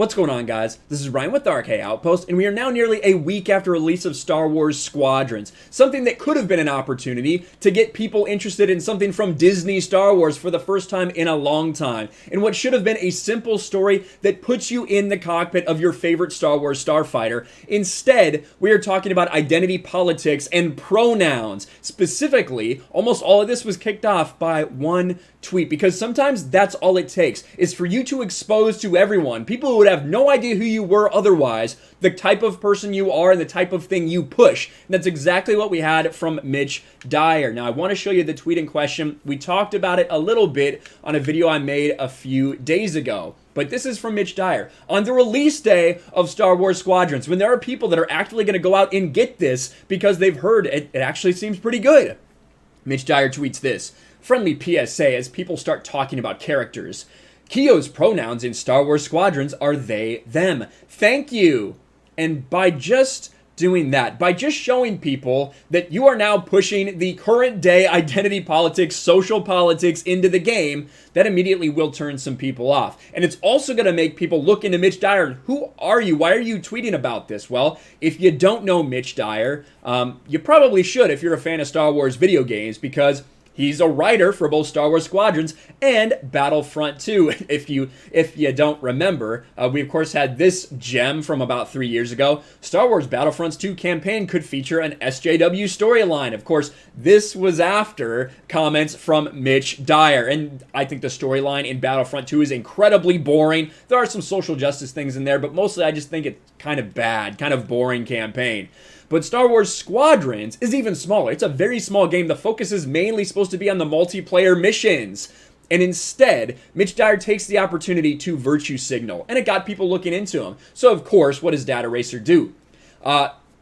What's going on, guys? This is Ryan with RK Outpost, and we are now nearly a week after release of Star Wars Squadrons, something that could have been an opportunity to get people interested in something from Disney Star Wars for the first time in a long time, and what should have been a simple story that puts you in the cockpit of your favorite Star Wars starfighter. Instead, we are talking about identity politics and pronouns. Specifically, almost all of this was kicked off by one tweet, because sometimes that's all it takes, is for you to expose to everyone, people who would have no idea who you were otherwise, the type of person you are and the type of thing you push. And that's exactly what we had from Mitch Dyer. Now, I want to show you the tweet in question. We talked about it a little bit on a video I made a few days ago. But this is from Mitch Dyer. On the release day of Star Wars Squadrons, when there are people that are actively going to go out and get this because they've heard it actually seems pretty good. Mitch Dyer tweets this. Friendly PSA as people start talking about characters. Kyo's pronouns in Star Wars Squadrons are they, them. Thank you. And by just doing that, by just showing people that you are now pushing the current day identity politics, social politics into the game, that immediately will turn some people off. And it's also going to make people look into Mitch Dyer. Who are you? Why are you tweeting about this? Well, if you don't know Mitch Dyer, you probably should if you're a fan of Star Wars video games, because he's a writer for both Star Wars Squadrons and Battlefront 2. If you don't remember, we of course had this gem from about 3 years ago. Star Wars Battlefront 2 campaign could feature an SJW storyline. Of course, this was after comments from Mitch Dyer, and I think the storyline in Battlefront 2 is incredibly boring. There are some social justice things in there, but mostly I just think it's kind of bad, kind of boring campaign. But Star Wars Squadrons is even smaller. It's a very small game. The focus is mainly supposed to be on the multiplayer missions. And instead, Mitch Dyer takes the opportunity to virtue signal. And it got people looking into him. So, of course, what does Data Racer do?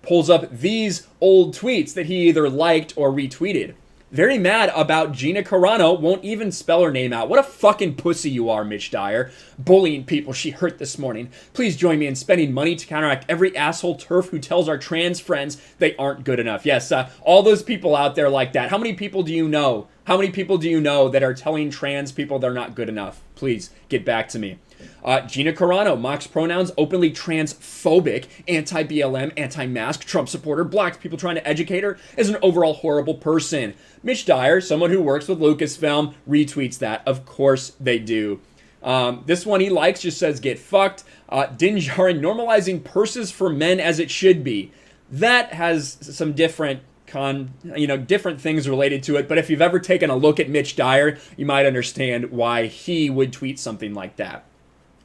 Pulls up these old tweets that he either liked or retweeted. Very mad about Gina Carano, won't even spell her name out. What a fucking pussy you are, Mitch Dyer. Bullying people she hurt this morning. Please join me in spending money to counteract every asshole turf who tells our trans friends they aren't good enough. Yes, all those people out there like that. How many people do you know? How many people do you know that are telling trans people they're not good enough? Please, get back to me. Gina Carano mocks pronouns, openly transphobic, anti-BLM, anti-mask, Trump supporter, blocks people trying to educate her, is an overall horrible person. Mitch Dyer, someone who works with Lucasfilm, retweets that. Of course they do. This one he likes, just says, get fucked. Din Djarin normalizing purses for men as it should be. That has some different different things related to it, but if you've ever taken a look at Mitch Dyer, you might understand why he would tweet something like that.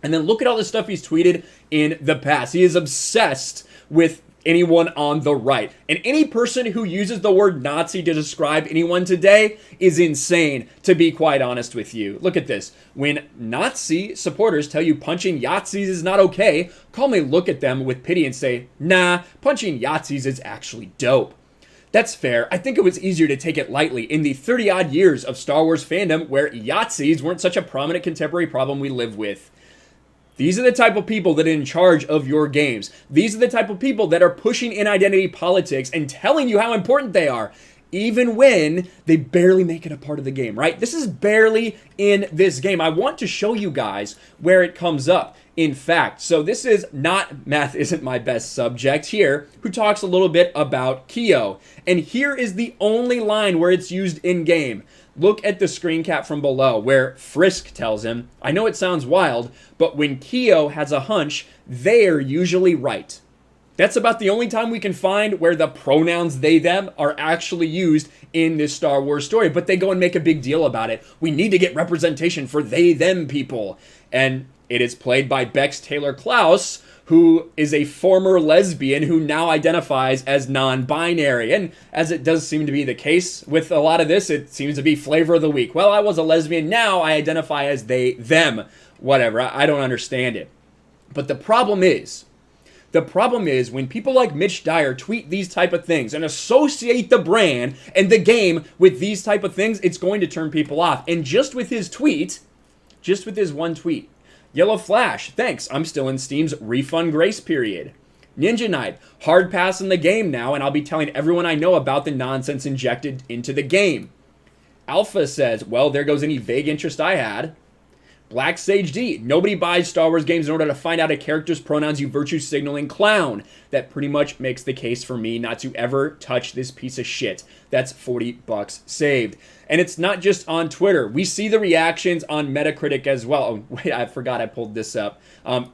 And then look at all the stuff he's tweeted in the past. He is obsessed with anyone on the right. And any person who uses the word Nazi to describe anyone today is insane, to be quite honest with you. Look at this. When Nazi supporters tell you punching Yahtzees is not okay, calmly look at them with pity and say, nah, punching Yahtzees is actually dope. That's fair. I think it was easier to take it lightly in the 30-odd years of Star Wars fandom where Yahtzees weren't such a prominent contemporary problem we live with. These are the type of people that are in charge of your games. These are the type of people that are pushing in identity politics and telling you how important they are, even when they barely make it a part of the game, right? This is barely in this game. I want to show you guys where it comes up. In fact, so this is not Math Isn't My Best Subject here, who talks a little bit about Kyo. And here is the only line where it's used in-game. Look at the screen cap from below, where Frisk tells him, I know it sounds wild, but when Kyo has a hunch, they're usually right. That's about the only time we can find where the pronouns they, them are actually used in this Star Wars story, but they go and make a big deal about it. We need to get representation for they, them people. And it is played by Bex Taylor Klaus, who is a former lesbian who now identifies as non-binary. And as it does seem to be the case with a lot of this, it seems to be flavor of the week. Well, I was a lesbian, now I identify as they, them. Whatever, I don't understand it. But the problem is when people like Mitch Dyer tweet these type of things and associate the brand and the game with these type of things, it's going to turn people off. And just with his one tweet, Yellow Flash, thanks, I'm still in Steam's refund grace period. Ninja Knight, hard pass in the game now, and I'll be telling everyone I know about the nonsense injected into the game. Alpha says, well, there goes any vague interest I had. Black Sage D. Nobody buys Star Wars games in order to find out a character's pronouns, you virtue signaling clown. That pretty much makes the case for me not to ever touch this piece of shit. That's $40 saved. And it's not just on Twitter. We see the reactions on Metacritic as well. Oh, wait, I forgot I pulled this up.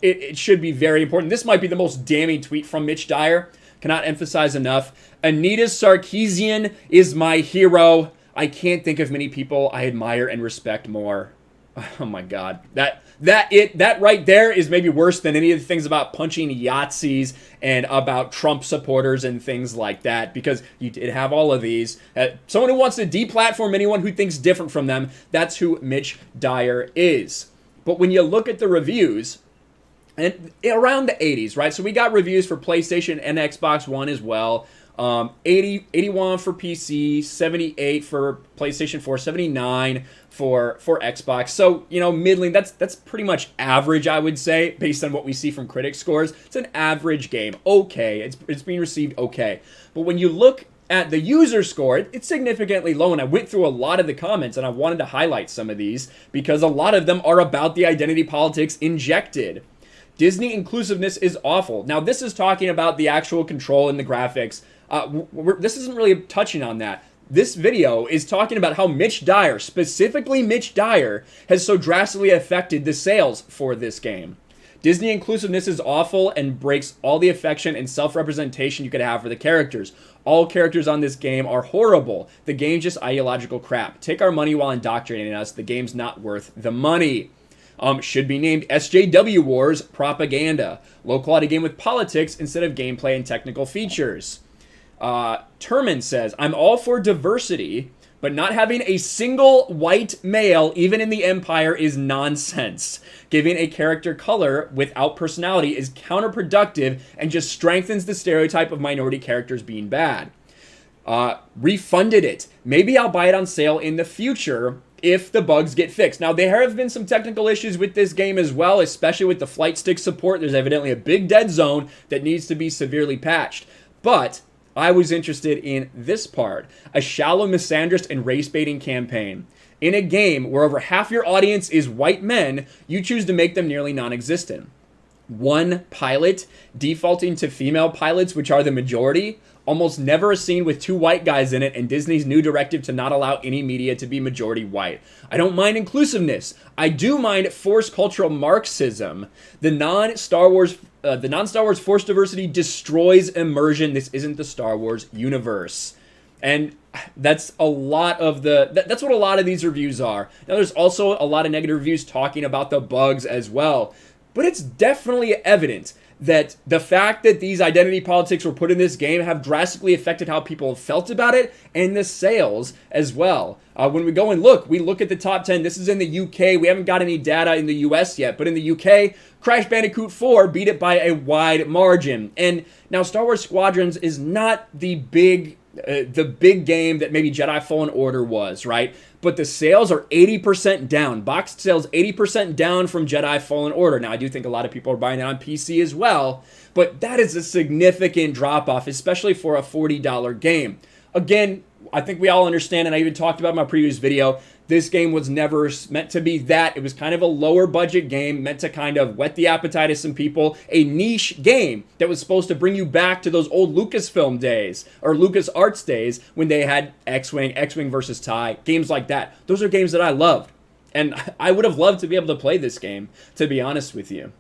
It should be very important. This might be the most damning tweet from Mitch Dyer. Cannot emphasize enough. Anita Sarkeesian is my hero. I can't think of many people I admire and respect more. Oh my God. That right there is maybe worse than any of the things about punching Yahtzees and about Trump supporters and things like that, because you did have all of these. Someone who wants to deplatform anyone who thinks different from them, that's who Mitch Dyer is. But when you look at the reviews, and around the 80s, right? So we got reviews for PlayStation and Xbox One as well. 81 for PC, 78 for PlayStation 4, 79 for Xbox. So, you know, middling, that's pretty much average, I would say, based on what we see from critic scores. It's an average game. Okay, it's being received okay. But when you look at the user score, it's significantly low, and I went through a lot of the comments, and I wanted to highlight some of these because a lot of them are about the identity politics injected. Disney inclusiveness is awful. Now, this is talking about the actual control and the graphics. This isn't really touching on that. This video is talking about how Mitch Dyer, specifically Mitch Dyer, has so drastically affected the sales for this game. Disney inclusiveness is awful and breaks all the affection and self-representation you could have for the characters. All characters on this game are horrible. The game's just ideological crap. Take our money while indoctrinating us. The game's not worth the money. Should be named SJW Wars Propaganda. Low quality game with politics instead of gameplay and technical features. Terman says, I'm all for diversity, but not having a single white male, even in the Empire, is nonsense. Giving a character color without personality is counterproductive and just strengthens the stereotype of minority characters being bad. Refunded it. Maybe I'll buy it on sale in the future if the bugs get fixed. Now, there have been some technical issues with this game as well, especially with the flight stick support. There's evidently a big dead zone that needs to be severely patched. But I was interested in this part, a shallow misandrist and race-baiting campaign. In a game where over half your audience is white men, you choose to make them nearly non-existent. One pilot defaulting to female pilots, which are the majority. Almost never a scene with two white guys in it, and Disney's new directive to not allow any media to be majority white. I don't mind inclusiveness. I do mind forced cultural Marxism. The non-Star Wars forced diversity destroys immersion. This isn't the Star Wars universe. And that's a lot of that's what a lot of these reviews are. Now, there's also a lot of negative reviews talking about the bugs as well. But it's definitely evident that the fact that these identity politics were put in this game have drastically affected how people have felt about it and the sales as well. When we go and we look at the top 10. This is in the UK. We haven't got any data in the US yet, but in the UK, Crash Bandicoot 4 beat it by a wide margin. And now Star Wars Squadrons is not the big game that maybe Jedi Fallen Order was, right? But the sales are 80% down. Boxed sales 80% down from Jedi Fallen Order. Now, I do think a lot of people are buying that on PC as well, but that is a significant drop-off, especially for a $40 game. Again, I think we all understand, and I even talked about in my previous video, this game was never meant to be that. It was kind of a lower budget game, meant to kind of whet the appetite of some people. A niche game that was supposed to bring you back to those old Lucasfilm days, or LucasArts days, when they had X-Wing, X-Wing versus TIE, games like that. Those are games that I loved. And I would have loved to be able to play this game, to be honest with you.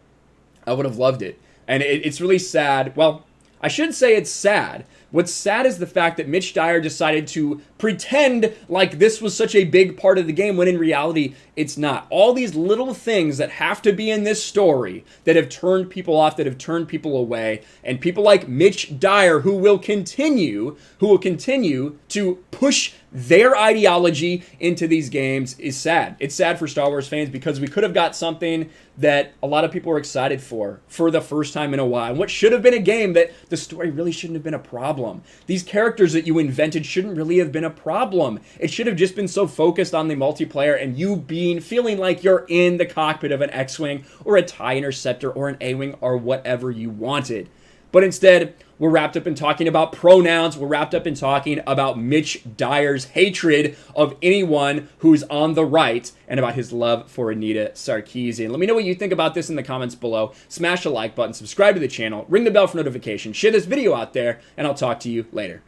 I would have loved it. And it's really sad. Well, I should say it's sad. What's sad is the fact that Mitch Dyer decided to pretend like this was such a big part of the game when in reality it's not. All these little things that have to be in this story that have turned people off, that have turned people away, and people like Mitch Dyer who will continue to push their ideology into these games is sad. It's sad for Star Wars fans because we could have got something that a lot of people were excited for the first time in a while. And what should have been a game that the story really shouldn't have been a problem. These characters that you invented shouldn't really have been a problem. It should have just been so focused on the multiplayer and you feeling like you're in the cockpit of an X-Wing or a TIE Interceptor or an A-Wing or whatever you wanted. But instead, We're wrapped up in talking about pronouns. We're wrapped up in talking about Mitch Dyer's hatred of anyone who's on the right and about his love for Anita Sarkeesian. Let me know what you think about this in the comments below. Smash the like button, subscribe to the channel, ring the bell for notifications, share this video out there, and I'll talk to you later.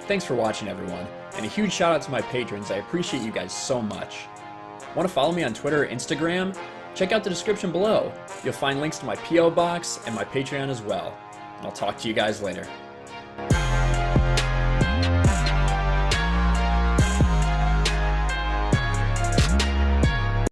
Thanks for watching, everyone, and a huge shout out to my patrons. I appreciate you guys so much. Want to follow me on Twitter or Instagram? Check out the description below. You'll find links to my P.O. box and my Patreon as well. And I'll talk to you guys later.